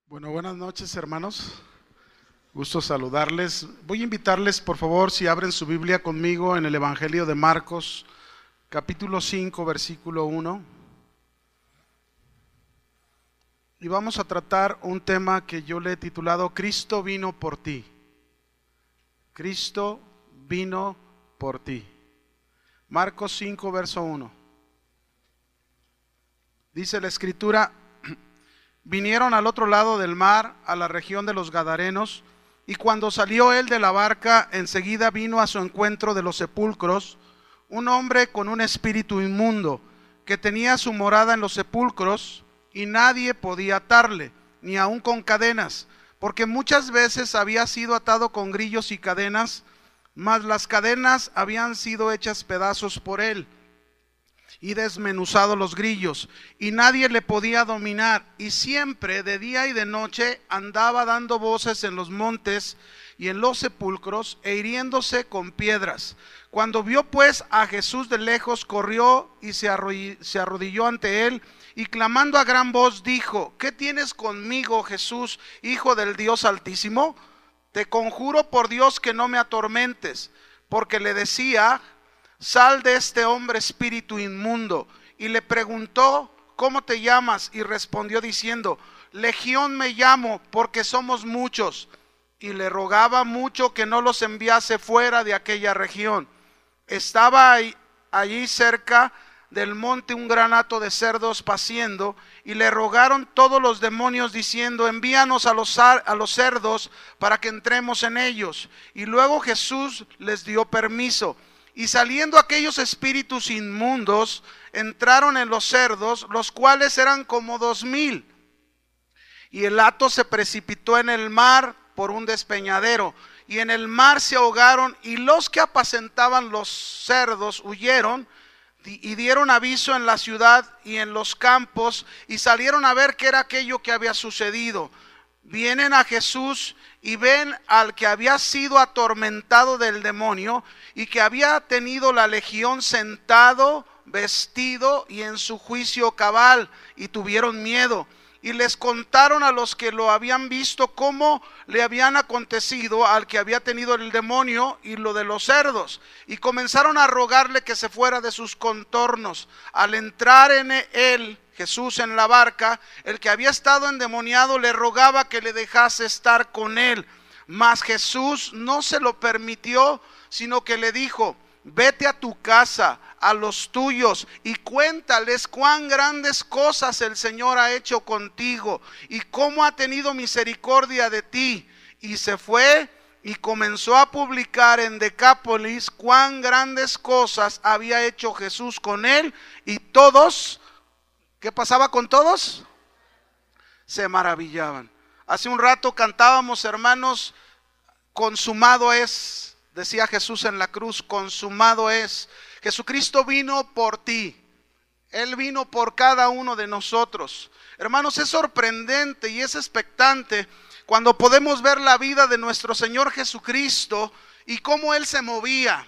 Bueno, buenas noches, hermanos. Gusto saludarles. Voy a invitarles, por favor, si abren su Biblia conmigo en el Evangelio de Marcos, capítulo 5, versículo 1. Y vamos a tratar un tema que yo le he titulado Cristo vino por ti. Cristo vino por ti. Marcos 5, verso 1. Dice la Escritura: vinieron al otro lado del mar, a la región de los Gadarenos, y cuando salió él de la barca, enseguida vino a su encuentro de los sepulcros un hombre con un espíritu inmundo, que tenía su morada en los sepulcros, y nadie podía atarle, ni aun con cadenas, porque muchas veces había sido atado con grillos y cadenas, mas las cadenas habían sido hechas pedazos por él, y desmenuzado los grillos, y nadie le podía dominar, y siempre de día y de noche andaba dando voces en los montes y en los sepulcros, e hiriéndose con piedras. Cuando vio pues a Jesús de lejos, corrió y se arrodilló ante él, y clamando a gran voz dijo: ¿qué tienes conmigo, Jesús, Hijo del Dios Altísimo? Te conjuro por Dios que no me atormentes. Porque le decía: sal de este hombre, espíritu inmundo. Y le preguntó: ¿cómo te llamas? Y respondió diciendo: Legión me llamo, porque somos muchos. Y le rogaba mucho que no los enviase fuera de aquella región. Estaba allí cerca del monte un gran hato de cerdos paciendo, y le rogaron todos los demonios diciendo: envíanos a los cerdos para que entremos en ellos. Y luego Jesús les dio permiso. Y saliendo aquellos espíritus inmundos, entraron en los cerdos, los cuales eran como 2000. Y el hato se precipitó en el mar por un despeñadero, y en el mar se ahogaron, y los que apacentaban los cerdos huyeron, y dieron aviso en la ciudad y en los campos, y salieron a ver qué era aquello que había sucedido. Vienen a Jesús y ven al que había sido atormentado del demonio y que había tenido la legión sentado, vestido y en su juicio cabal, y tuvieron miedo. Y les contaron a los que lo habían visto cómo le habían acontecido al que había tenido el demonio y lo de los cerdos. Y comenzaron a rogarle que se fuera de sus contornos. Al entrar en él, Jesús, en la barca, el que había estado endemoniado le rogaba que le dejase estar con él. Mas Jesús no se lo permitió, sino que le dijo: vete a tu casa, a los tuyos, y cuéntales cuán grandes cosas el Señor ha hecho contigo, y cómo ha tenido misericordia de ti. Y se fue y comenzó a publicar en Decápolis cuán grandes cosas había hecho Jesús con él, y todos, ¿qué pasaba con todos? Se maravillaban. Hace un rato cantábamos, hermanos: consumado es, decía Jesús en la cruz, consumado es. Jesucristo vino por ti, Él vino por cada uno de nosotros. Hermanos, es sorprendente y es expectante cuando podemos ver la vida de nuestro Señor Jesucristo y cómo Él se movía.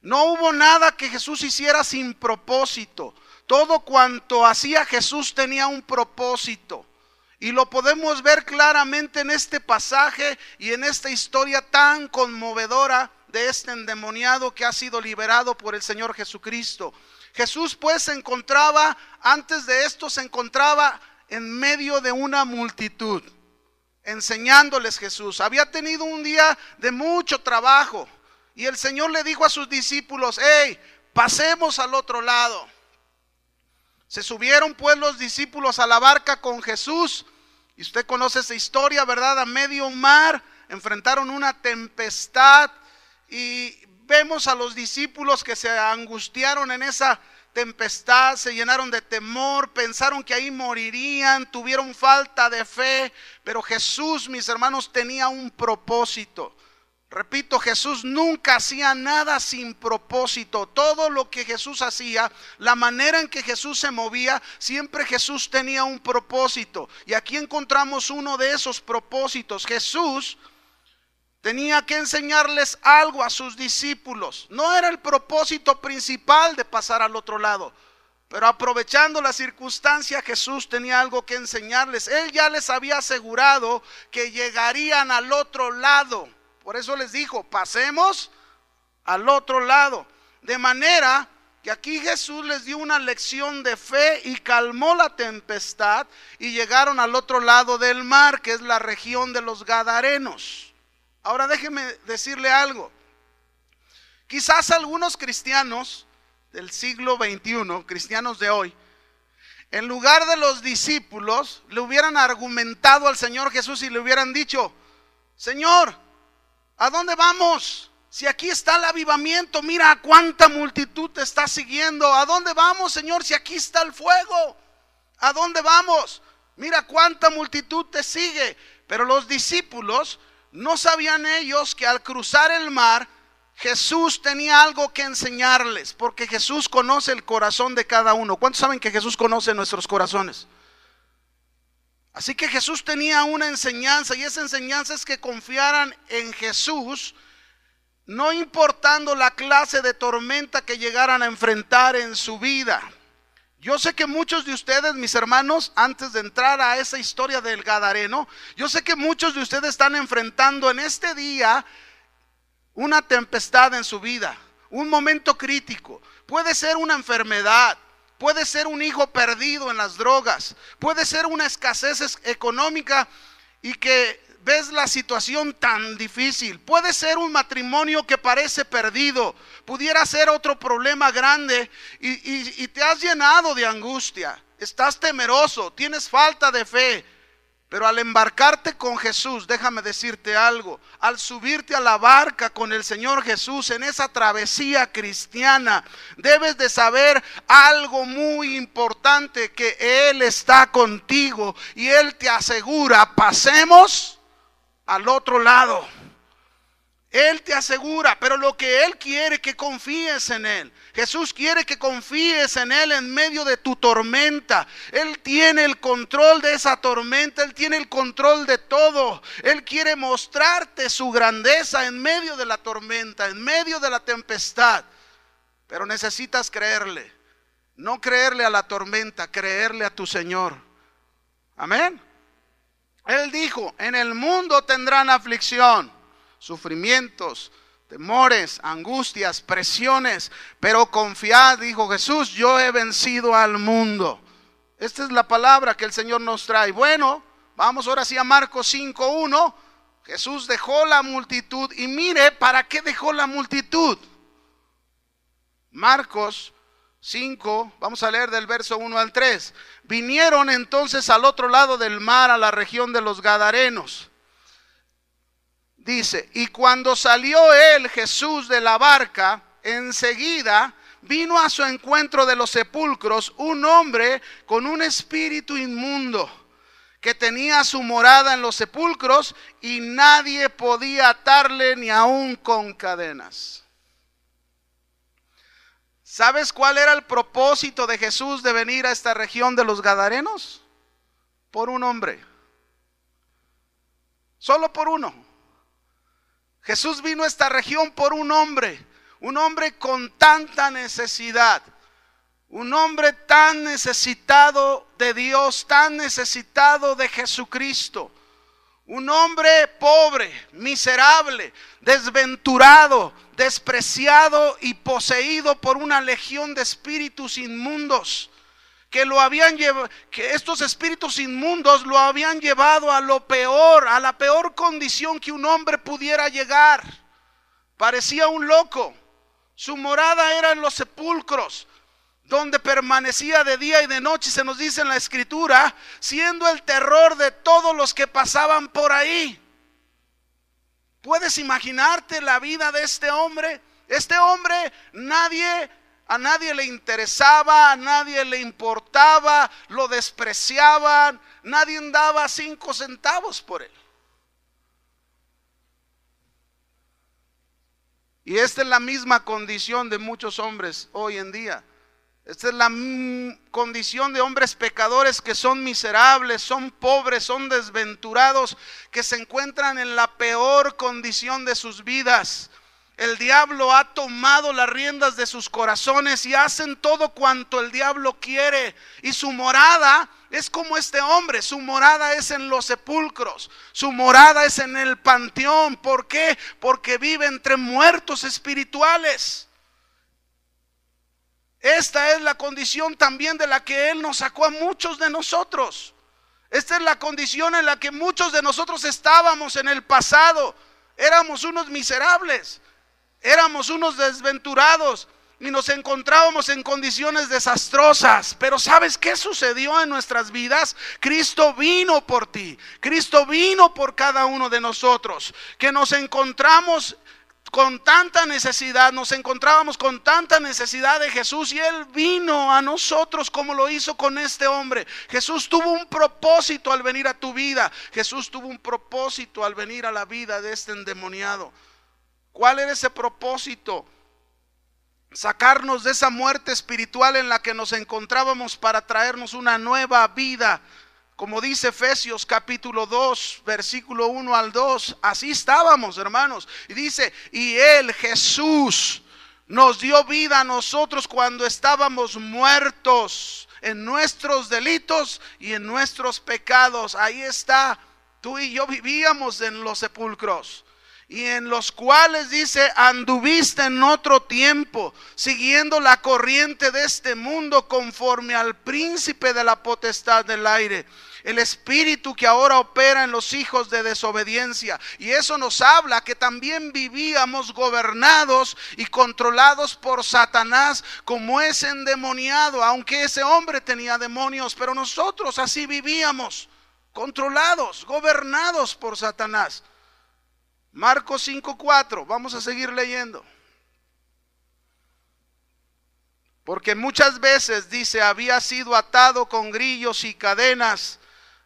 No hubo nada que Jesús hiciera sin propósito. Todo cuanto hacía Jesús tenía un propósito. Y lo podemos ver claramente en este pasaje y en esta historia tan conmovedora de este endemoniado que ha sido liberado por el Señor Jesucristo. Jesús pues se encontraba, antes de esto se encontraba en medio de una multitud, enseñándoles Jesús. Había tenido un día de mucho trabajo y el Señor le dijo a sus discípulos: hey, pasemos al otro lado. Se subieron pues los discípulos a la barca con Jesús, y usted conoce esa historia, ¿verdad? A medio mar enfrentaron una tempestad, y vemos a los discípulos que se angustiaron en esa tempestad, se llenaron de temor, pensaron que ahí morirían, tuvieron falta de fe. Pero Jesús, mis hermanos, tenía un propósito. Repito, Jesús nunca hacía nada sin propósito. Todo lo que Jesús hacía, la manera en que Jesús se movía, siempre Jesús tenía un propósito. Y aquí encontramos uno de esos propósitos. Jesús tenía que enseñarles algo a sus discípulos. No era el propósito principal de pasar al otro lado. Pero aprovechando la circunstancia, Jesús tenía algo que enseñarles. Él ya les había asegurado que llegarían al otro lado. Por eso les dijo, pasemos al otro lado. De manera que aquí Jesús les dio una lección de fe y calmó la tempestad y llegaron al otro lado del mar, que es la región de los Gadarenos. Ahora déjeme decirle algo. Quizás algunos cristianos del siglo XXI, cristianos de hoy, en lugar de los discípulos, le hubieran argumentado al Señor Jesús y le hubieran dicho, Señor, ¿a dónde vamos? Si aquí está el avivamiento, mira cuánta multitud te está siguiendo. ¿A dónde vamos, Señor, si aquí está el fuego? ¿A dónde vamos? Mira cuánta multitud te sigue. Pero los discípulos no sabían ellos que al cruzar el mar, Jesús tenía algo que enseñarles, porque Jesús conoce el corazón de cada uno. ¿Cuántos saben que Jesús conoce nuestros corazones? Así que Jesús tenía una enseñanza, y esa enseñanza es que confiaran en Jesús, no importando la clase de tormenta que llegaran a enfrentar en su vida. Yo sé que muchos de ustedes, mis hermanos, antes de entrar a esa historia del Gadareno, yo sé que muchos de ustedes están enfrentando en este día una tempestad en su vida, un momento crítico. Puede ser una enfermedad, puede ser un hijo perdido en las drogas, puede ser una escasez económica y que ves la situación tan difícil, puede ser un matrimonio que parece perdido, pudiera ser otro problema grande y te has llenado de angustia, estás temeroso, tienes falta de fe. Pero al embarcarte con Jesús, déjame decirte algo, al subirte a la barca con el Señor Jesús en esa travesía cristiana, debes de saber algo muy importante, que Él está contigo y Él te asegura, pasemos al otro lado. Él te asegura, pero lo que Él quiere que confíes en Él. Jesús quiere que confíes en Él en medio de tu tormenta. Él tiene el control de esa tormenta, Él tiene el control de todo. Él quiere mostrarte su grandeza en medio de la tormenta, en medio de la tempestad. Pero necesitas creerle, no creerle a la tormenta, creerle a tu Señor. Amén. Él dijo, en el mundo tendrán aflicción, sufrimientos, temores, angustias, presiones, pero confiad, dijo Jesús, yo he vencido al mundo. Esta es la palabra que el Señor nos trae. Bueno, vamos ahora sí a Marcos 5:1. Jesús dejó la multitud y mire para qué dejó la multitud. Marcos 5, vamos a leer del verso 1 al 3. Vinieron entonces al otro lado del mar, a la región de los Gadarenos. Dice, y cuando salió él, Jesús, de la barca, enseguida vino a su encuentro de los sepulcros un hombre con un espíritu inmundo, que tenía su morada en los sepulcros, y nadie podía atarle ni aun con cadenas. ¿Sabes cuál era el propósito de Jesús de venir a esta región de los Gadarenos? Por un hombre. Solo por uno. Jesús vino a esta región por un hombre con tanta necesidad, un hombre tan necesitado de Dios, tan necesitado de Jesucristo, un hombre pobre, miserable, desventurado, despreciado y poseído por una legión de espíritus inmundos. Que estos espíritus inmundos lo habían llevado a lo peor, a la peor condición que un hombre pudiera llegar. Parecía un loco. Su morada era en los sepulcros, donde permanecía de día y de noche, se nos dice en la escritura, siendo el terror de todos los que pasaban por ahí. ¿Puedes imaginarte la vida de este hombre? Este hombre a nadie le interesaba, a nadie le importaba, lo despreciaban, nadie daba 5 centavos por él. Y esta es la misma condición de muchos hombres hoy en día. Esta es la condición de hombres pecadores que son miserables, son pobres, son desventurados, que se encuentran en la peor condición de sus vidas. El diablo ha tomado las riendas de sus corazones y hacen todo cuanto el diablo quiere. Y su morada es como este hombre, su morada es en los sepulcros, su morada es en el panteón. ¿Por qué? Porque vive entre muertos espirituales. Esta es la condición también de la que Él nos sacó a muchos de nosotros. Esta es la condición en la que muchos de nosotros estábamos en el pasado. Éramos unos miserables, éramos unos desventurados y nos encontrábamos en condiciones desastrosas. Pero ¿sabes qué sucedió en nuestras vidas? Cristo vino por ti, Cristo vino por cada uno de nosotros, que nos encontramos con tanta necesidad, nos encontrábamos con tanta necesidad de Jesús, y Él vino a nosotros como lo hizo con este hombre. Jesús tuvo un propósito al venir a tu vida. Jesús tuvo un propósito al venir a la vida de este endemoniado. ¿Cuál era ese propósito? Sacarnos de esa muerte espiritual en la que nos encontrábamos para traernos una nueva vida. Como dice Efesios capítulo 2, versículo 1 al 2, así estábamos, hermanos. Y dice, y Él, Jesús, nos dio vida a nosotros cuando estábamos muertos en nuestros delitos y en nuestros pecados. Ahí está, tú y yo vivíamos en los sepulcros, y en los cuales dice, anduviste en otro tiempo, siguiendo la corriente de este mundo, conforme al príncipe de la potestad del aire, el espíritu que ahora opera en los hijos de desobediencia. Y eso nos habla que también vivíamos gobernados y controlados por Satanás, como ese endemoniado. Aunque ese hombre tenía demonios, pero nosotros así vivíamos, controlados, gobernados por Satanás. Marcos 5:4, vamos a seguir leyendo. Porque muchas veces, dice, había sido atado con grillos y cadenas,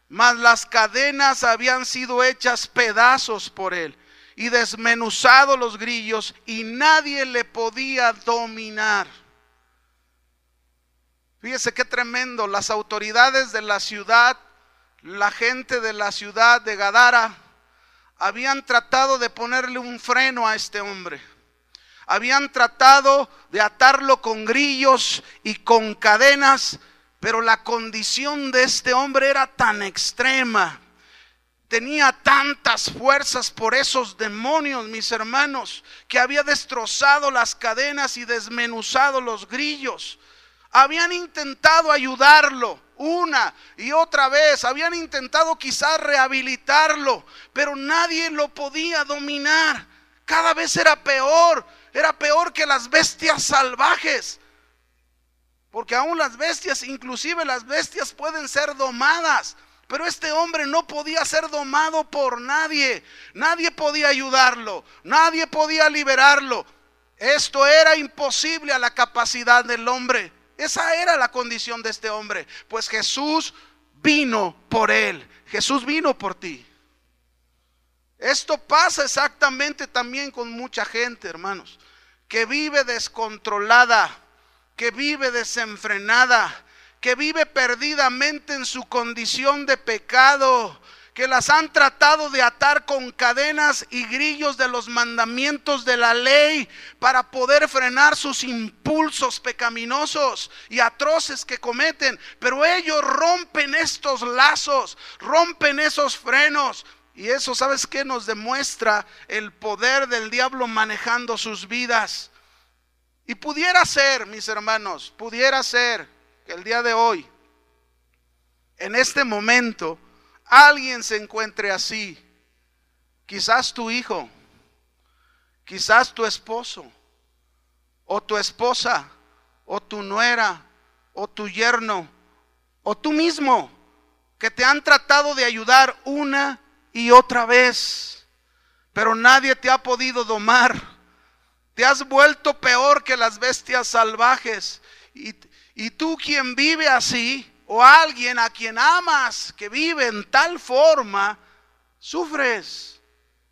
mas las cadenas habían sido hechas pedazos por él, y desmenuzado los grillos, y nadie le podía dominar. Fíjese qué tremendo. Las autoridades de la ciudad, la gente de la ciudad de Gadara, habían tratado de ponerle un freno a este hombre. Habían tratado de atarlo con grillos y con cadenas, pero la condición de este hombre era tan extrema, tenía tantas fuerzas por esos demonios, mis hermanos, que había destrozado las cadenas y desmenuzado los grillos. Habían intentado ayudarlo una y otra vez, habían intentado quizás rehabilitarlo, pero nadie lo podía dominar. Cada vez era peor que las bestias salvajes. Porque aún las bestias, inclusive las bestias pueden ser domadas, pero este hombre no podía ser domado por nadie. Nadie podía ayudarlo, nadie podía liberarlo. Esto era imposible a la capacidad del hombre. Esa era la condición de este hombre. Pues Jesús vino por él, Jesús vino por ti. Esto pasa exactamente también con mucha gente, hermanos, que vive descontrolada, que vive desenfrenada, que vive perdidamente en su condición de pecado, que las han tratado de atar con cadenas y grillos de los mandamientos de la ley para poder frenar sus impulsos pecaminosos y atroces que cometen. Pero ellos rompen estos lazos, rompen esos frenos. Y eso, ¿sabes qué? Nos demuestra el poder del diablo manejando sus vidas. Y pudiera ser, mis hermanos, pudiera ser que el día de hoy, en este momento, alguien se encuentre así. Quizás tu hijo, quizás tu esposo, o tu esposa, o tu nuera, o tu yerno, o tú mismo, que te han tratado de ayudar una y otra vez, pero nadie te ha podido domar. Te has vuelto peor que las bestias salvajes. Y tú, quien vive así, o alguien a quien amas que vive en tal forma, sufres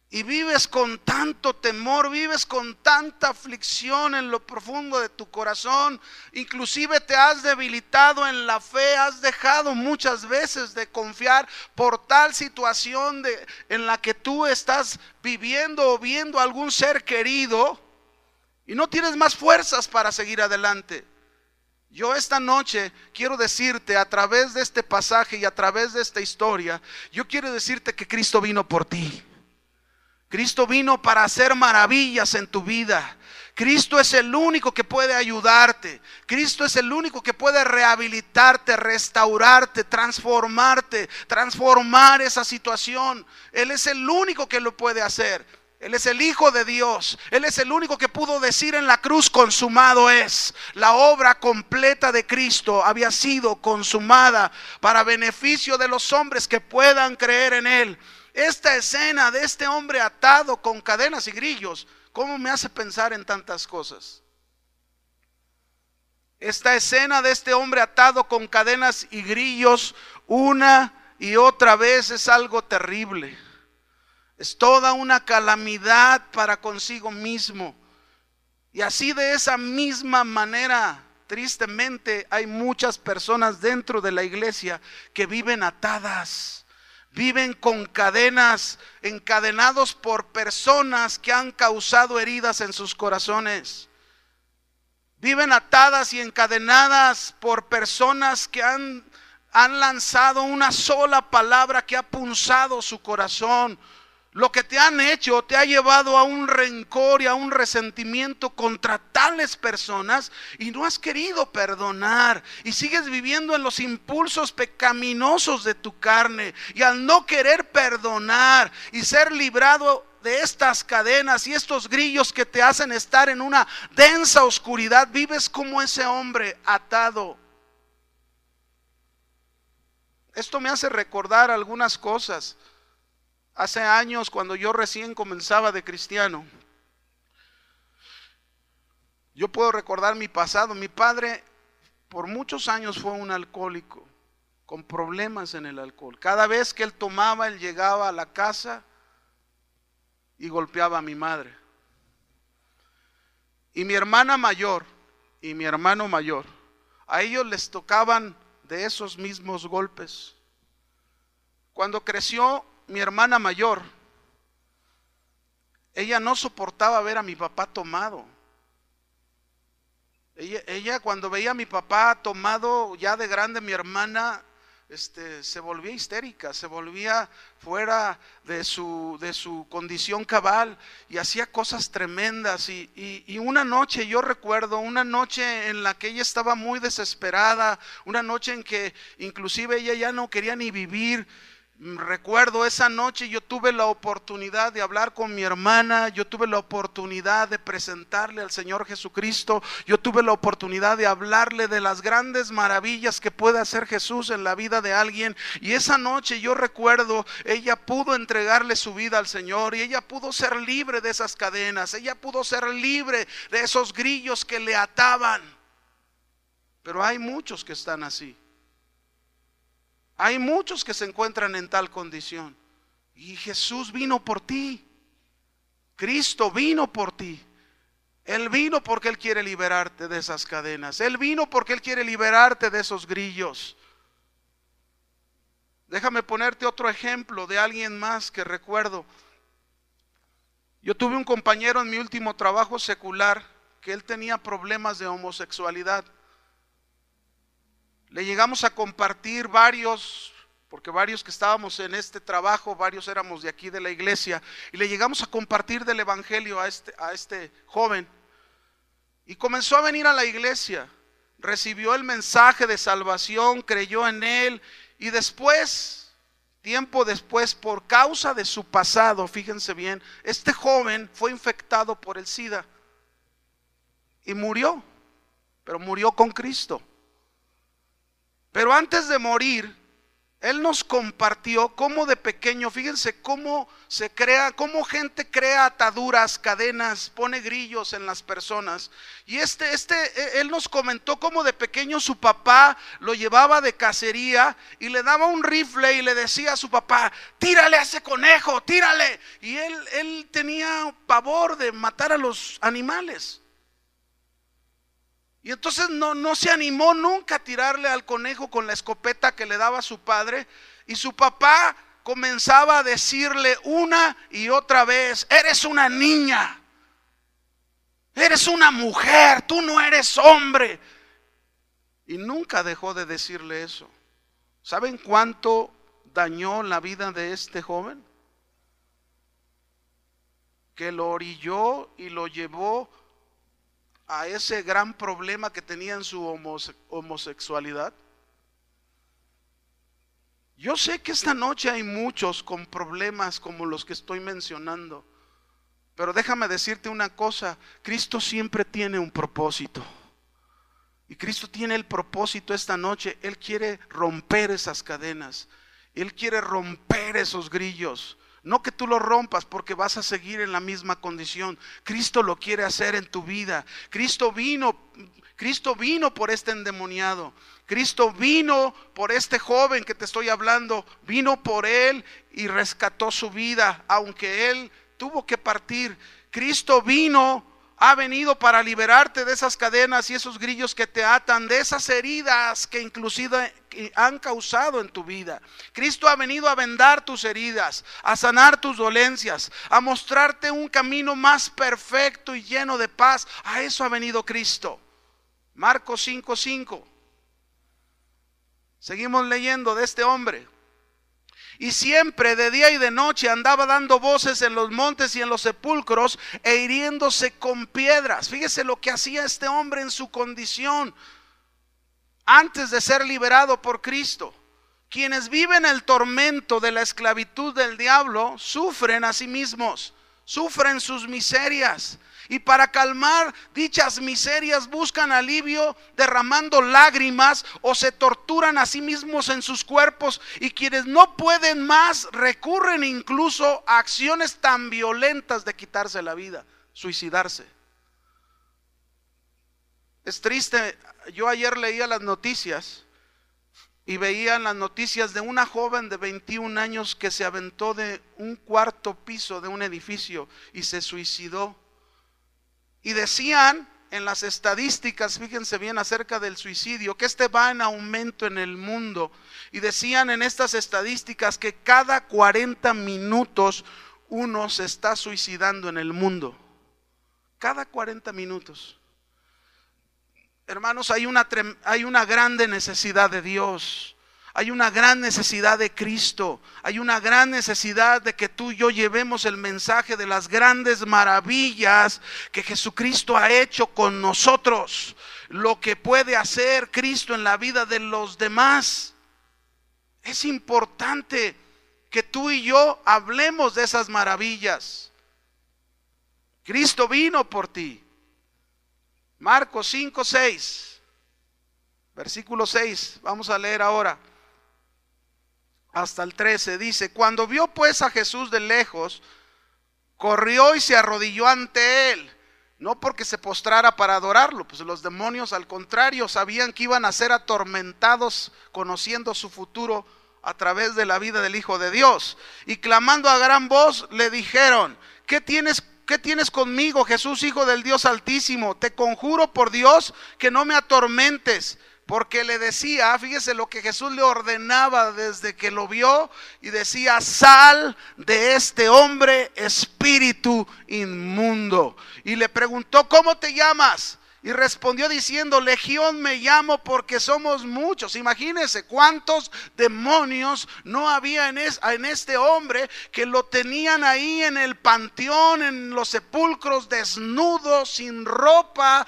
y vives con tanto temor, vives con tanta aflicción en lo profundo de tu corazón. Inclusive te has debilitado en la fe, has dejado muchas veces de confiar por tal situación en la que tú estás viviendo o viendo a algún ser querido. y no tienes más fuerzas para seguir adelante. Yo esta noche quiero decirte, a través de este pasaje y a través de esta historia, yo quiero decirte que Cristo vino por ti. Cristo vino para hacer maravillas en tu vida. Cristo es el único que puede ayudarte. Cristo es el único que puede rehabilitarte, restaurarte, transformarte, transformar esa situación. Él es el único que lo puede hacer. Él es el Hijo de Dios. Él es el único que pudo decir en la cruz: consumado es. La obra completa de Cristo había sido consumada para beneficio de los hombres que puedan creer en Él. Esta escena de este hombre atado con cadenas y grillos, ¿cómo me hace pensar en tantas cosas? Esta escena de este hombre atado con cadenas y grillos una y otra vez es algo terrible. Es toda una calamidad para consigo mismo. Y así, de esa misma manera, tristemente, hay muchas personas dentro de la iglesia que viven atadas. Viven con cadenas, encadenados por personas que han causado heridas en sus corazones. Viven atadas y encadenadas por personas que han lanzado una sola palabra que ha punzado su corazón. Lo que te han hecho te ha llevado a un rencor y a un resentimiento contra tales personas, y no has querido perdonar, y sigues viviendo en los impulsos pecaminosos de tu carne. Y al no querer perdonar y ser librado de estas cadenas y estos grillos que te hacen estar en una densa oscuridad, vives como ese hombre atado. Esto me hace recordar algunas cosas. Hace años, cuando yo recién comenzaba de cristiano, yo puedo recordar mi pasado. Mi padre por muchos años fue un alcohólico, con problemas en el alcohol. Cada vez que él tomaba, él llegaba a la casa y golpeaba a mi madre. Y mi hermana mayor y mi hermano mayor, a ellos les tocaban de esos mismos golpes. Cuando creció mi hermana mayor, ella no soportaba ver a mi papá tomado. Ella cuando veía a mi papá tomado ya de grande, mi hermana se volvía histérica, se volvía fuera de su condición cabal y hacía cosas tremendas. Y una noche, yo recuerdo una noche en la que ella estaba muy desesperada, una noche en que inclusive ella ya no quería ni vivir. Recuerdo esa noche, yo tuve la oportunidad de hablar con mi hermana, yo tuve la oportunidad de presentarle al Señor Jesucristo, yo tuve la oportunidad de hablarle de las grandes maravillas que puede hacer Jesús en la vida de alguien. Y esa noche, yo recuerdo, ella pudo entregarle su vida al Señor y ella pudo ser libre de esas cadenas, ella pudo ser libre de esos grillos que le ataban. Pero hay muchos que están así. Hay muchos que se encuentran en tal condición. Y Jesús vino por ti. Cristo vino por ti. Él vino porque Él quiere liberarte de esas cadenas. Él vino porque Él quiere liberarte de esos grillos. Déjame ponerte otro ejemplo de alguien más que recuerdo. Yo tuve un compañero en mi último trabajo secular que él tenía problemas de homosexualidad. Le llegamos a compartir varios, porque varios que estábamos en este trabajo, varios éramos de aquí de la iglesia, y le llegamos a compartir del evangelio a este joven. Y comenzó a venir a la iglesia, recibió el mensaje de salvación, creyó en él, y después, tiempo después, por causa de su pasado, fíjense bien, este joven fue infectado por el SIDA y murió, pero murió con Cristo. Pero antes de morir, él nos compartió cómo de pequeño, fíjense cómo se crea, cómo gente crea ataduras, cadenas, pone grillos en las personas. Y él nos comentó cómo de pequeño su papá lo llevaba de cacería y le daba un rifle y le decía a su papá: tírale a ese conejo, tírale. Y él tenía pavor de matar a los animales. Y entonces no se animó nunca a tirarle al conejo con la escopeta que le daba su padre. Y su papá comenzaba a decirle una y otra vez: eres una niña. Eres una mujer, tú no eres hombre. Y nunca dejó de decirle eso. ¿Saben cuánto dañó la vida de este joven? Que lo orilló y lo llevó a ese gran problema que tenía en su homosexualidad. Yo sé que esta noche hay muchos con problemas como los que estoy mencionando, pero déjame decirte una cosa: Cristo siempre tiene un propósito. Y Cristo tiene el propósito esta noche. Él quiere romper esas cadenas. Él quiere romper esos grillos. No que tú lo rompas porque vas a seguir en la misma condición. Cristo lo quiere hacer en tu vida. Cristo vino por este endemoniado. Cristo vino por este joven que te estoy hablando. Vino por él y rescató su vida, aunque él tuvo que partir. Cristo ha venido para liberarte de esas cadenas y esos grillos que te atan, de esas heridas que inclusive han causado en tu vida. Cristo ha venido a vendar tus heridas, a sanar tus dolencias, a mostrarte un camino más perfecto y lleno de paz. A eso ha venido Cristo. Marcos 5:5. Seguimos leyendo de este hombre. Y siempre de día y de noche andaba dando voces en los montes y en los sepulcros e hiriéndose con piedras. Fíjese lo que hacía este hombre en su condición antes de ser liberado por Cristo. Quienes viven el tormento de la esclavitud del diablo sufren a sí mismos, sufren sus miserias. Y para calmar dichas miserias buscan alivio derramando lágrimas o se torturan a sí mismos en sus cuerpos. Y quienes no pueden más recurren incluso a acciones tan violentas de quitarse la vida, suicidarse. Es triste. Yo ayer leía las noticias y veía las noticias de una joven de 21 años que se aventó de un cuarto piso de un edificio y se suicidó. Y decían en las estadísticas, fíjense bien acerca del suicidio, que va en aumento en el mundo. Y decían en estas estadísticas que cada 40 minutos uno se está suicidando en el mundo. Cada 40 minutos. Hermanos, hay una grande necesidad de Dios. Hay una gran necesidad de Cristo. Hay una gran necesidad de que tú y yo llevemos el mensaje de las grandes maravillas que Jesucristo ha hecho con nosotros. Lo que puede hacer Cristo en la vida de los demás. Es importante que tú y yo hablemos de esas maravillas. Cristo vino por ti. Marcos 5:6, versículo 6, vamos a leer ahora hasta el 13. Dice: cuando vio pues a Jesús de lejos, corrió y se arrodilló ante él, no porque se postrara para adorarlo, pues los demonios al contrario sabían que iban a ser atormentados conociendo su futuro a través de la vida del Hijo de Dios. Y clamando a gran voz le dijeron: ¿Qué tienes conmigo, Jesús, Hijo del Dios Altísimo? Te conjuro por Dios que no me atormentes. Porque le decía, fíjese lo que Jesús le ordenaba desde que lo vio, y decía: sal de este hombre, espíritu inmundo. Y le preguntó: ¿cómo te llamas? Y respondió diciendo: Legión me llamo, porque somos muchos. Imagínense cuántos demonios no había en este hombre, que lo tenían ahí en el panteón, en los sepulcros, desnudo, sin ropa,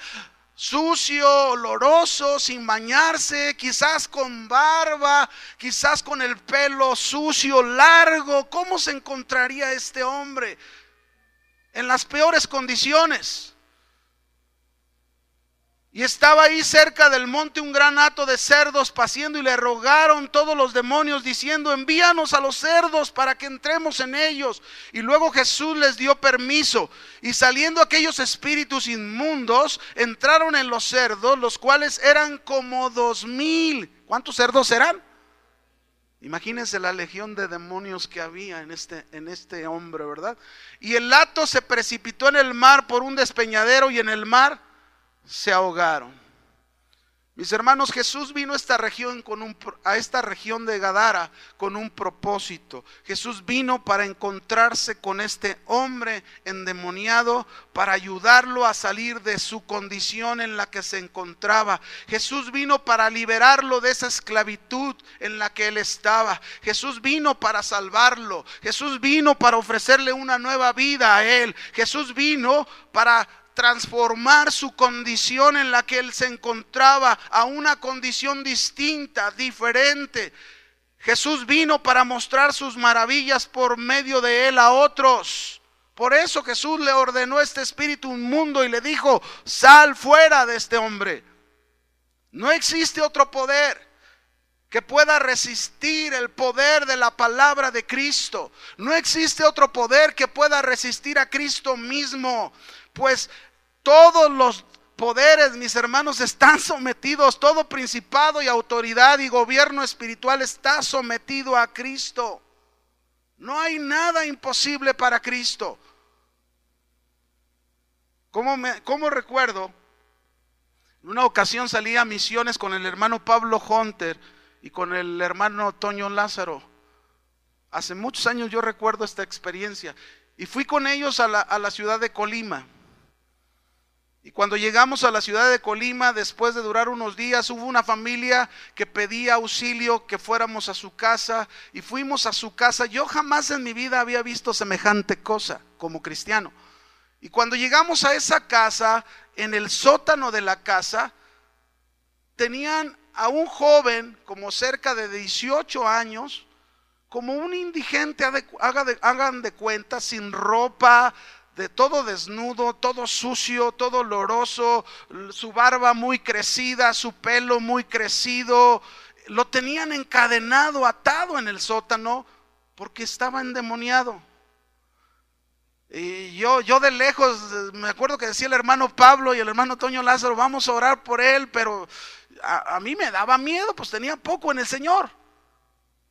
sucio, oloroso, sin bañarse, quizás con barba, quizás con el pelo sucio, largo. ¿Cómo se encontraría este hombre? En las peores condiciones. Y estaba ahí cerca del monte un gran hato de cerdos paciendo, y le rogaron todos los demonios diciendo: envíanos a los cerdos para que entremos en ellos. Y luego Jesús les dio permiso, y saliendo aquellos espíritus inmundos entraron en los cerdos, los cuales eran como 2000. ¿Cuántos cerdos eran? Imagínense la legión de demonios que había en este hombre, ¿verdad? Y el hato se precipitó en el mar por un despeñadero, y en el mar se ahogaron. Mis hermanos, Jesús vino a esta región de Gadara con un propósito. Jesús vino para encontrarse con este hombre endemoniado, para ayudarlo a salir de su condición en la que se encontraba. Jesús vino para liberarlo de esa esclavitud en la que él estaba. Jesús vino para salvarlo. Jesús vino para ofrecerle una nueva vida a él. Jesús vino para transformar su condición en la que él se encontraba a una condición distinta, diferente. Jesús vino para mostrar sus maravillas por medio de él a otros. Por eso Jesús le ordenó a este espíritu inmundo y le dijo: sal fuera de este hombre. No existe otro poder que pueda resistir el poder de la palabra de Cristo. No existe otro poder que pueda resistir a Cristo mismo. Pues todos los poderes, mis hermanos, están sometidos, todo principado y autoridad y gobierno espiritual está sometido a Cristo. No hay nada imposible para Cristo. ¿Cómo recuerdo? En una ocasión salí a misiones con el hermano Pablo Hunter y con el hermano Toño Lázaro. Hace muchos años yo recuerdo esta experiencia. Y fui con ellos a la ciudad de Colima. Y cuando llegamos a la ciudad de Colima, después de durar unos días, hubo una familia que pedía auxilio, que fuéramos a su casa, y fuimos a su casa. Yo jamás en mi vida había visto semejante cosa como cristiano. Y cuando llegamos a esa casa, en el sótano de la casa, tenían a un joven como cerca de 18 años, como un indigente, hagan de cuenta, sin ropa, de todo desnudo, todo sucio, todo oloroso, su barba muy crecida, su pelo muy crecido. Lo tenían encadenado, atado en el sótano, porque estaba endemoniado. Y yo de lejos, me acuerdo que decía el hermano Pablo y el hermano Toño Lázaro: vamos a orar por él, pero a mí me daba miedo, pues tenía poco en el Señor.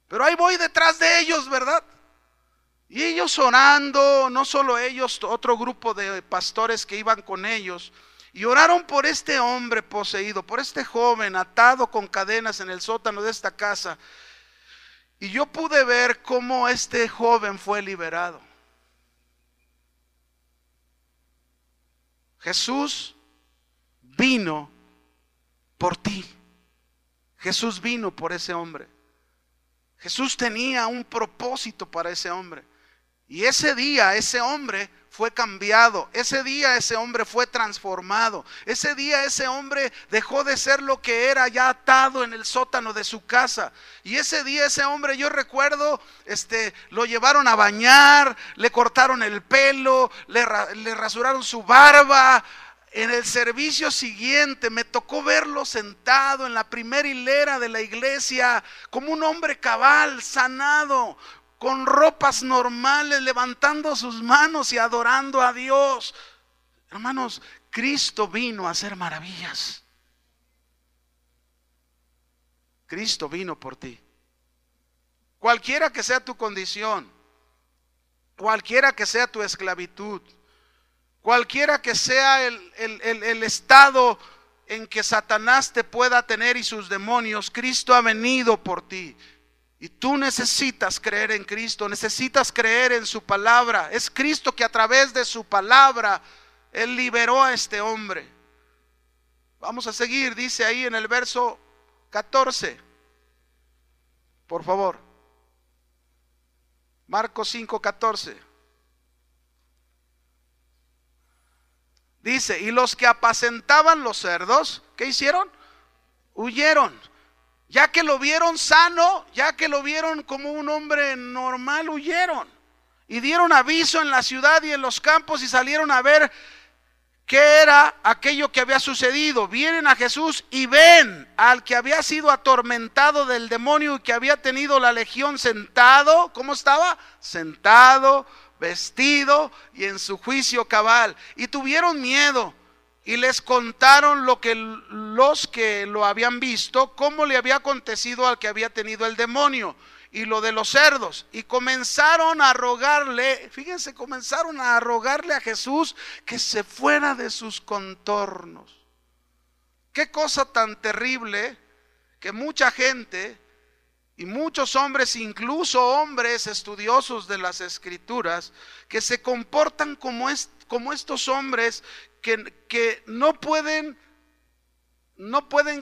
Pero ahí voy detrás de ellos, ¿verdad? Y ellos orando, no solo ellos, otro grupo de pastores que iban con ellos, y oraron por este hombre poseído, por este joven atado con cadenas en el sótano de esta casa. Y yo pude ver cómo este joven fue liberado. Jesús vino por ti. Jesús vino por ese hombre. Jesús tenía un propósito para ese hombre. Y ese día ese hombre fue cambiado. Ese día ese hombre fue transformado. Ese día ese hombre dejó de ser lo que era, ya atado en el sótano de su casa. Y ese día ese hombre, yo recuerdo, lo llevaron a bañar, le cortaron el pelo, le rasuraron su barba. En el servicio siguiente me tocó verlo sentado en la primera hilera de la iglesia, como un hombre cabal, sanado, con ropas normales, levantando sus manos y adorando a Dios. Hermanos, Cristo vino a hacer maravillas. Cristo vino por ti. Cualquiera que sea tu condición, cualquiera que sea tu esclavitud, cualquiera que sea el estado en que Satanás te pueda tener y sus demonios, Cristo ha venido por ti. Y tú necesitas creer en Cristo, necesitas creer en su palabra. Es Cristo que a través de su palabra Él liberó a este hombre. Vamos a seguir, dice ahí en el verso 14. Por favor. Marcos 5:14. Dice: y los que apacentaban los cerdos, ¿qué hicieron? Huyeron. Ya que lo vieron sano, ya que lo vieron como un hombre normal, huyeron. Y dieron aviso en la ciudad y en los campos y salieron a ver qué era aquello que había sucedido. Vienen a Jesús y ven al que había sido atormentado del demonio y que había tenido la legión sentado. ¿Cómo estaba? Sentado, vestido y en su juicio cabal. Y tuvieron miedo. Y les contaron los que lo habían visto, cómo le había acontecido al que había tenido el demonio y lo de los cerdos. Y comenzaron a rogarle, fíjense, comenzaron a rogarle a Jesús que se fuera de sus contornos. qué cosa tan terrible que mucha gente y muchos hombres, incluso hombres estudiosos de las Escrituras, que se comportan como estos hombres que no pueden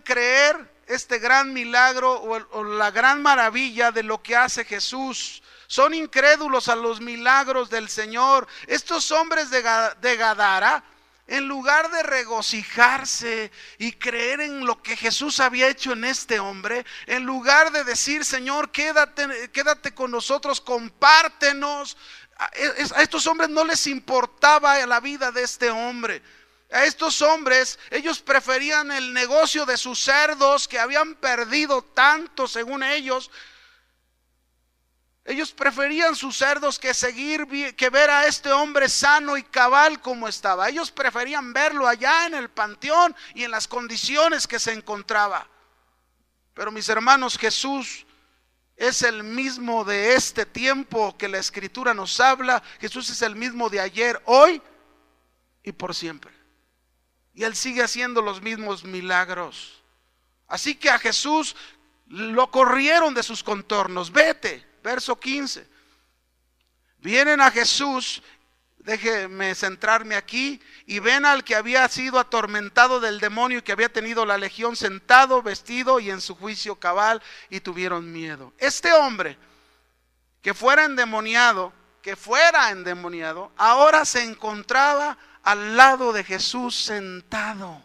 creer este gran milagro o la gran maravilla de lo que hace Jesús. Son incrédulos a los milagros del Señor. Estos hombres de Gadara, en lugar de regocijarse y creer en lo que Jesús había hecho en este hombre, en lugar de decir: Señor, quédate con nosotros, compártenos, a estos hombres no les importaba la vida de este hombre. A estos hombres, ellos preferían el negocio de sus cerdos, que habían perdido tanto según ellos. Ellos preferían sus cerdos que ver a este hombre sano y cabal como estaba. Ellos preferían verlo allá en el panteón y en las condiciones que se encontraba. Pero mis hermanos, Jesús es el mismo de este tiempo que la Escritura nos habla. Jesús es el mismo de ayer, hoy y por siempre. Y Él sigue haciendo los mismos milagros. Así que a Jesús lo corrieron de sus contornos. Vete, verso 15. Vienen a Jesús, déjeme centrarme aquí, y ven al que había sido atormentado del demonio y que había tenido la legión sentado, vestido y en su juicio cabal, y tuvieron miedo. Este hombre que fuera endemoniado, ahora se encontraba al lado de Jesús sentado.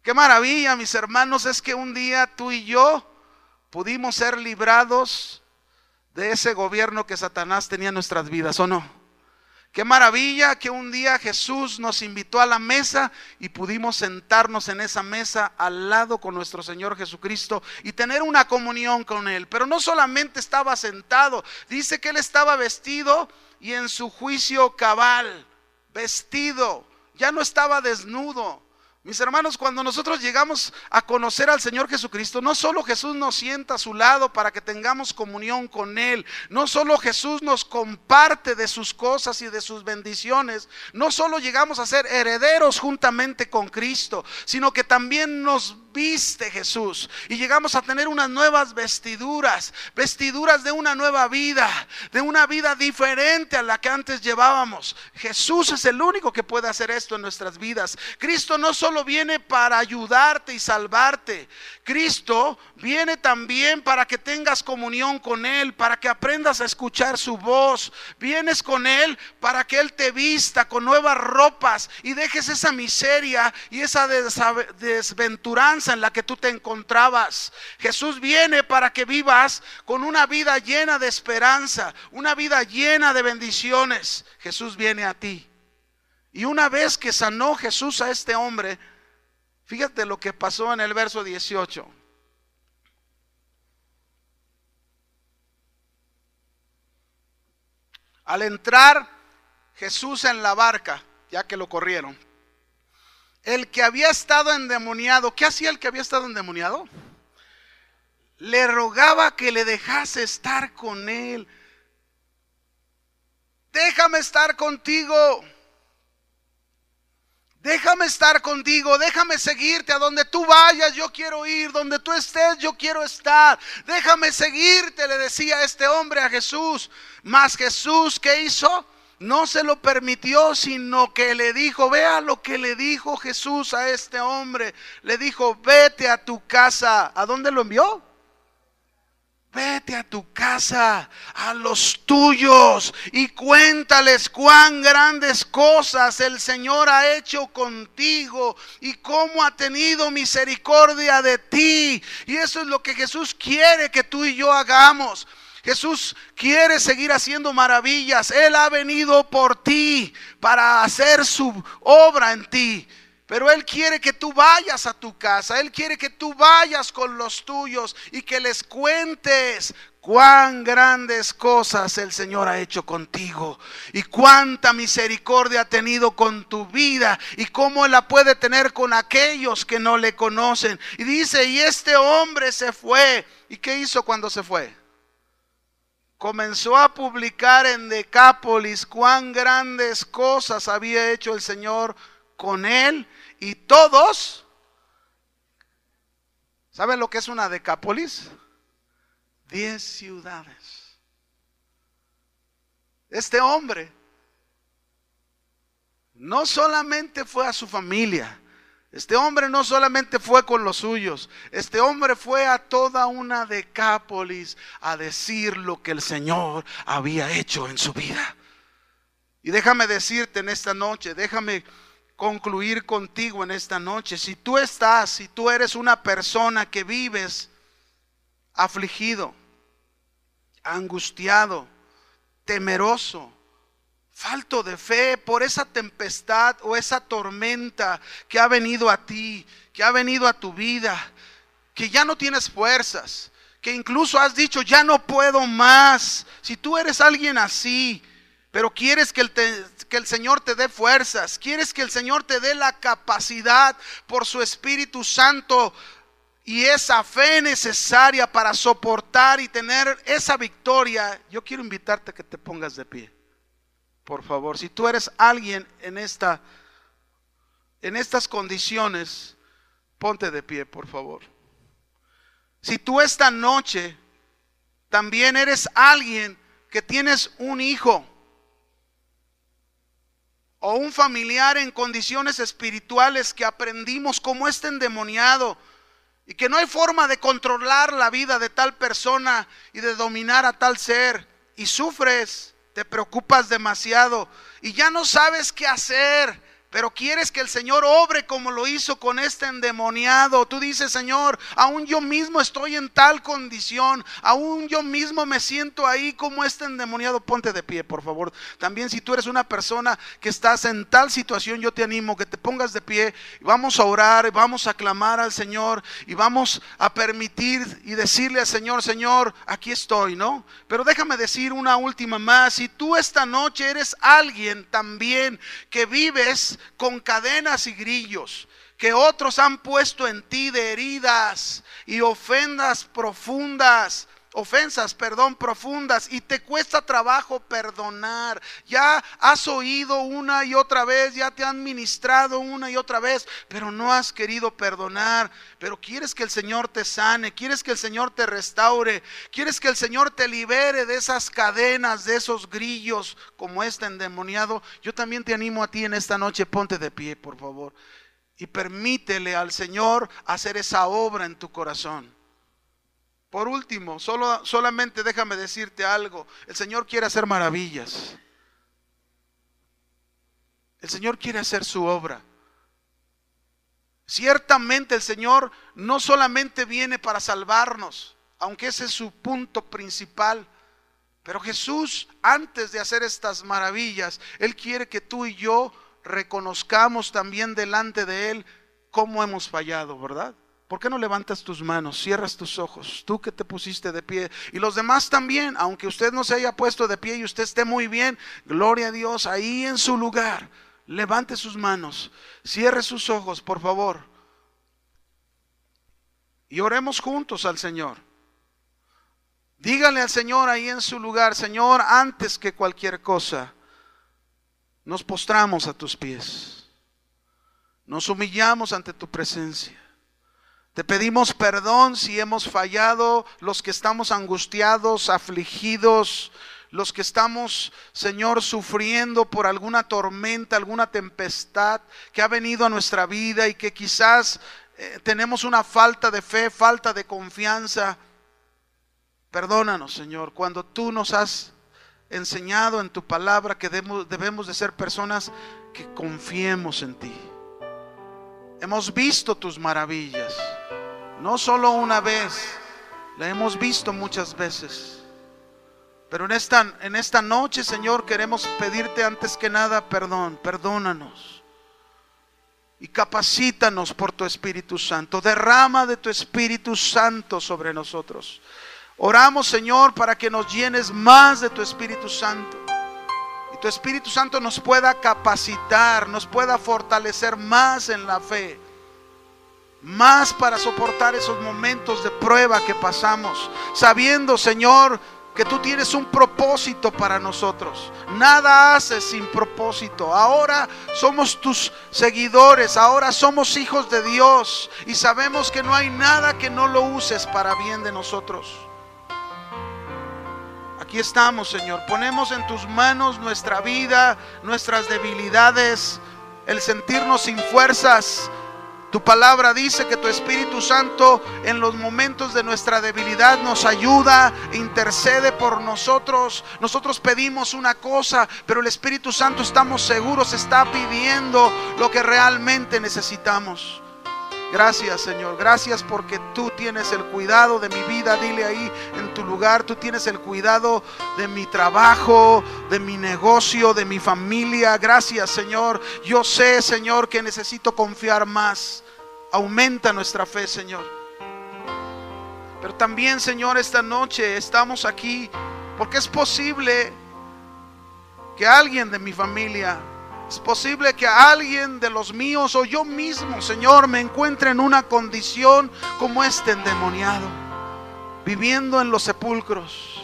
Qué maravilla, mis hermanos, es que un día tú y yo pudimos ser librados de ese gobierno que Satanás tenía en nuestras vidas, ¿o no? Qué maravilla que un día Jesús nos invitó a la mesa y pudimos sentarnos en esa mesa al lado con nuestro Señor Jesucristo y tener una comunión con Él. Pero no solamente estaba sentado, dice que Él estaba vestido y en su juicio cabal, vestido, ya no estaba desnudo. Mis hermanos, cuando nosotros llegamos a conocer al Señor Jesucristo, no solo Jesús nos sienta a su lado para que tengamos comunión con Él, no solo Jesús nos comparte de sus cosas y de sus bendiciones, no solo llegamos a ser herederos juntamente con Cristo, sino que también nos viste Jesús y llegamos a tener unas nuevas vestiduras de una nueva vida, de una vida diferente a la que antes llevábamos. Jesús es el único que puede hacer esto en nuestras vidas. Cristo no solo viene para ayudarte y salvarte, Cristo viene también para que tengas comunión con Él, para que aprendas a escuchar su voz. Vienes con Él para que Él te vista con nuevas ropas y dejes esa miseria y esa desventuranza en la que tú te encontrabas. Jesús viene para que vivas con una vida llena de esperanza, una vida llena de bendiciones. Jesús viene a ti. Y una vez que sanó Jesús a este hombre, fíjate lo que pasó en el verso 18. Al entrar Jesús en la barca, ya que lo corrieron, el que había estado endemoniado, ¿qué hacía el que había estado endemoniado? Le rogaba que le dejase estar con él. Déjame estar contigo. Déjame estar contigo, déjame seguirte a donde tú vayas, yo quiero ir, donde tú estés, yo quiero estar. Déjame seguirte, le decía este hombre a Jesús. Mas Jesús, ¿qué hizo? No se lo permitió, sino que le dijo, vea lo que le dijo Jesús a este hombre. Le dijo, vete a tu casa. ¿A dónde lo envió? Vete a tu casa, a los tuyos, y cuéntales cuán grandes cosas el Señor ha hecho contigo y cómo ha tenido misericordia de ti. Y eso es lo que Jesús quiere que tú y yo hagamos. Jesús quiere seguir haciendo maravillas. Él ha venido por ti para hacer su obra en ti. Pero Él quiere que tú vayas a tu casa. Él quiere que tú vayas con los tuyos y que les cuentes cuán grandes cosas el Señor ha hecho contigo y cuánta misericordia ha tenido con tu vida y cómo Él la puede tener con aquellos que no le conocen. Y dice, y este hombre se fue. ¿Y qué hizo cuando se fue? Comenzó a publicar en Decápolis cuán grandes cosas había hecho el Señor con él y todos. ¿Saben lo que es una decápolis? 10 ciudades. Este hombre no solamente fue a su familia, este hombre no solamente fue con los suyos, este hombre fue a toda una decápolis a decir lo que el Señor había hecho en su vida. Y déjame decirte en esta noche, déjame concluir contigo en esta noche. Si tú eres una persona que vives afligido, angustiado, temeroso, falto de fe por esa tempestad o esa tormenta que ha venido a ti, que ha venido a tu vida, que ya no tienes fuerzas, que incluso has dicho ya no puedo más. Si tú eres alguien así, pero quieres que el Señor te dé fuerzas, quieres que el Señor te dé la capacidad por su Espíritu Santo y esa fe necesaria para soportar y tener esa victoria, yo quiero invitarte a que te pongas de pie. Por favor, si tú eres alguien en estas condiciones, ponte de pie, por favor. Si tú esta noche también eres alguien que tienes un hijo o un familiar en condiciones espirituales que aprendimos cómo está endemoniado y que no hay forma de controlar la vida de tal persona y de dominar a tal ser, y sufres, te preocupas demasiado y ya no sabes qué hacer, pero quieres que el Señor obre como lo hizo con este endemoniado. Tú dices: Señor, aún yo mismo estoy en tal condición, aún yo mismo me siento ahí como este endemoniado. Ponte de pie, por favor. También si tú eres una persona que estás en tal situación, yo te animo que te pongas de pie y vamos a orar, vamos a clamar al Señor y vamos a permitir y decirle al Señor: Señor, aquí estoy, ¿no? Pero déjame decir una última más. Si tú esta noche eres alguien también que vives con cadenas y grillos que otros han puesto en ti de heridas y ofensas profundas, y te cuesta trabajo perdonar, ya has oído una y otra vez, ya te han ministrado una y otra vez, pero no has querido perdonar, pero quieres que el Señor te sane, quieres que el Señor te restaure, quieres que el Señor te libere de esas cadenas, de esos grillos como este endemoniado. Yo también te animo a ti en esta noche, ponte de pie, por favor, y permítele al Señor hacer esa obra en tu corazón. Por último, solamente déjame decirte algo. El Señor quiere hacer maravillas. El Señor quiere hacer su obra. Ciertamente el Señor no solamente viene para salvarnos, aunque ese es su punto principal, pero Jesús, antes de hacer estas maravillas, Él quiere que tú y yo reconozcamos también delante de Él cómo hemos fallado, ¿verdad? ¿Por qué no levantas tus manos, cierras tus ojos, tú que te pusiste de pie, y los demás también, aunque usted no se haya puesto de pie y usted esté muy bien, gloria a Dios, ahí en su lugar, levante sus manos, cierre sus ojos, por favor, y oremos juntos al Señor. Dígale al Señor ahí en su lugar: Señor, antes que cualquier cosa, nos postramos a tus pies, nos humillamos ante tu presencia. Te pedimos perdón si hemos fallado, los que estamos angustiados, afligidos, los que estamos, Señor, sufriendo por alguna tormenta, alguna tempestad que ha venido a nuestra vida y que quizás tenemos una falta de fe, falta de confianza. Perdónanos, Señor, cuando tú nos has enseñado en tu palabra que debemos de ser personas que confiemos en ti. Hemos visto tus maravillas, no solo una vez, la hemos visto muchas veces. Pero en esta noche, Señor, queremos pedirte antes que nada perdón. Perdónanos y capacítanos por tu Espíritu Santo. Derrama de tu Espíritu Santo sobre nosotros. Oramos, Señor, para que nos llenes más de tu Espíritu Santo. Tu Espíritu Santo nos pueda capacitar, nos pueda fortalecer más en la fe, más para soportar esos momentos de prueba que pasamos, sabiendo, Señor, que tú tienes un propósito para nosotros. Nada haces sin propósito. Ahora somos tus seguidores, ahora somos hijos de Dios y sabemos que no hay nada que no lo uses para bien de nosotros. Aquí estamos, Señor. Ponemos en tus manos nuestra vida, nuestras debilidades, el sentirnos sin fuerzas. Tu palabra dice que tu Espíritu Santo en los momentos de nuestra debilidad nos ayuda, intercede por nosotros. Nosotros pedimos una cosa, pero el Espíritu Santo, estamos seguros, está pidiendo lo que realmente necesitamos. Gracias, Señor, gracias porque tú tienes el cuidado de mi vida. Dile ahí en tu lugar: tú tienes el cuidado de mi trabajo, de mi negocio, de mi familia. Gracias, Señor. Yo sé, Señor, que necesito confiar más. Aumenta nuestra fe, Señor. Pero también, Señor, esta noche estamos aquí porque es posible que alguien de mi familia, es posible que alguien de los míos o yo mismo, Señor, me encuentre en una condición como este endemoniado, viviendo en los sepulcros,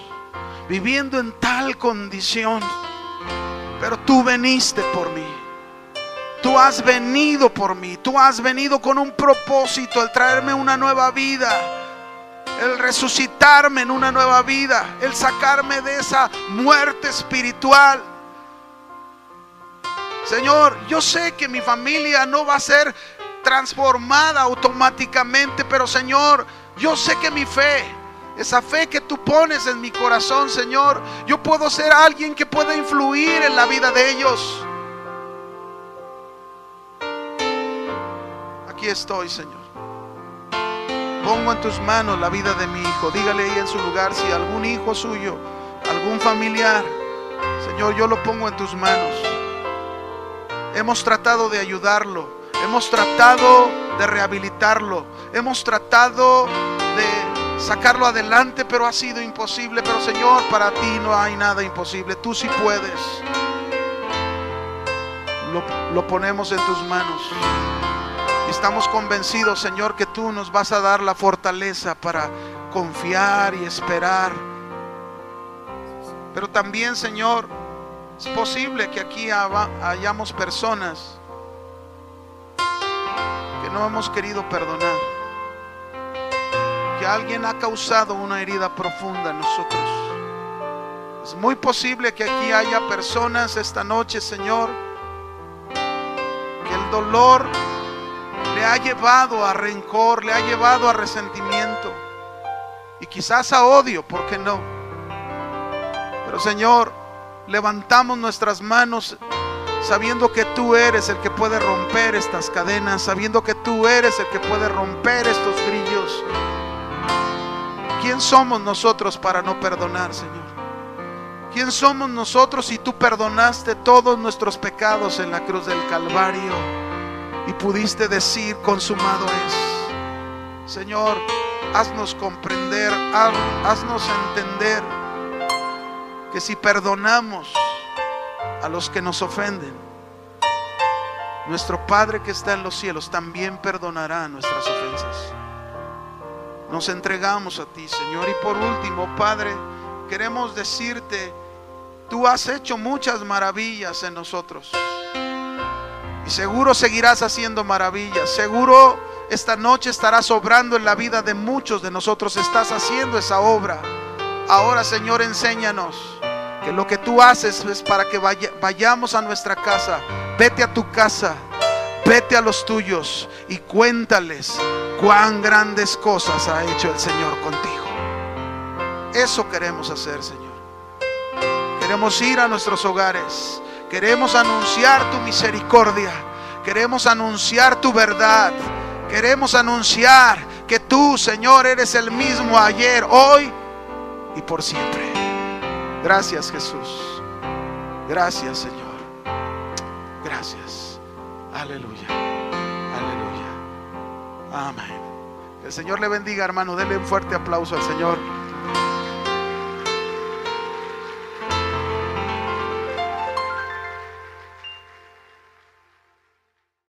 viviendo en tal condición. Pero tú viniste por mí. Tú has venido por mí. Tú has venido con un propósito, el traerme una nueva vida, el resucitarme en una nueva vida, el sacarme de esa muerte espiritual. Señor, yo sé que mi familia no va a ser transformada automáticamente, pero Señor, yo sé que mi fe, esa fe que tú pones en mi corazón, Señor, yo puedo ser alguien que pueda influir en la vida de ellos. Aquí estoy, Señor. Pongo en tus manos la vida de mi hijo. Dígale ahí en su lugar, si algún hijo suyo, algún familiar, Señor, yo lo pongo en tus manos. Hemos tratado de ayudarlo, hemos tratado de rehabilitarlo, hemos tratado de sacarlo adelante, pero ha sido imposible. Pero Señor, para ti no hay nada imposible. Tú sí puedes. Lo ponemos en tus manos. Estamos convencidos, Señor, que tú nos vas a dar la fortaleza para confiar y esperar. Pero también, Señor, es posible que aquí hayamos personas que no hemos querido perdonar, que alguien ha causado una herida profunda en nosotros. Es muy posible que aquí haya personas esta noche, Señor, que el dolor le ha llevado a rencor, le ha llevado a resentimiento y quizás a odio, ¿por qué no? Pero Señor, levantamos nuestras manos sabiendo que tú eres el que puede romper estas cadenas, sabiendo que tú eres el que puede romper estos grillos. ¿Quién somos nosotros para no perdonar, Señor? ¿Quién somos nosotros si tú perdonaste todos nuestros pecados en la cruz del Calvario y pudiste decir: consumado es? Señor, haznos comprender, haznos entender que si perdonamos a los que nos ofenden, nuestro Padre que está en los cielos también perdonará nuestras ofensas. Nos entregamos a ti, Señor. Y por último, Padre, queremos decirte: tú has hecho muchas maravillas en nosotros y seguro seguirás haciendo maravillas. Seguro esta noche estarás obrando en la vida de muchos de nosotros. Estás haciendo esa obra. Ahora, Señor, enséñanos que lo que tú haces es para que vayamos a nuestra casa. Vete a tu casa, vete a los tuyos y cuéntales cuán grandes cosas ha hecho el Señor contigo. Eso queremos hacer, Señor. Queremos ir a nuestros hogares, queremos anunciar tu misericordia, queremos anunciar tu verdad, queremos anunciar que tú, Señor, eres el mismo ayer, hoy y por siempre. Gracias, Jesús. Gracias, Señor. Gracias. Aleluya. Aleluya. Amén. Que el Señor le bendiga, hermano. Denle un fuerte aplauso al Señor.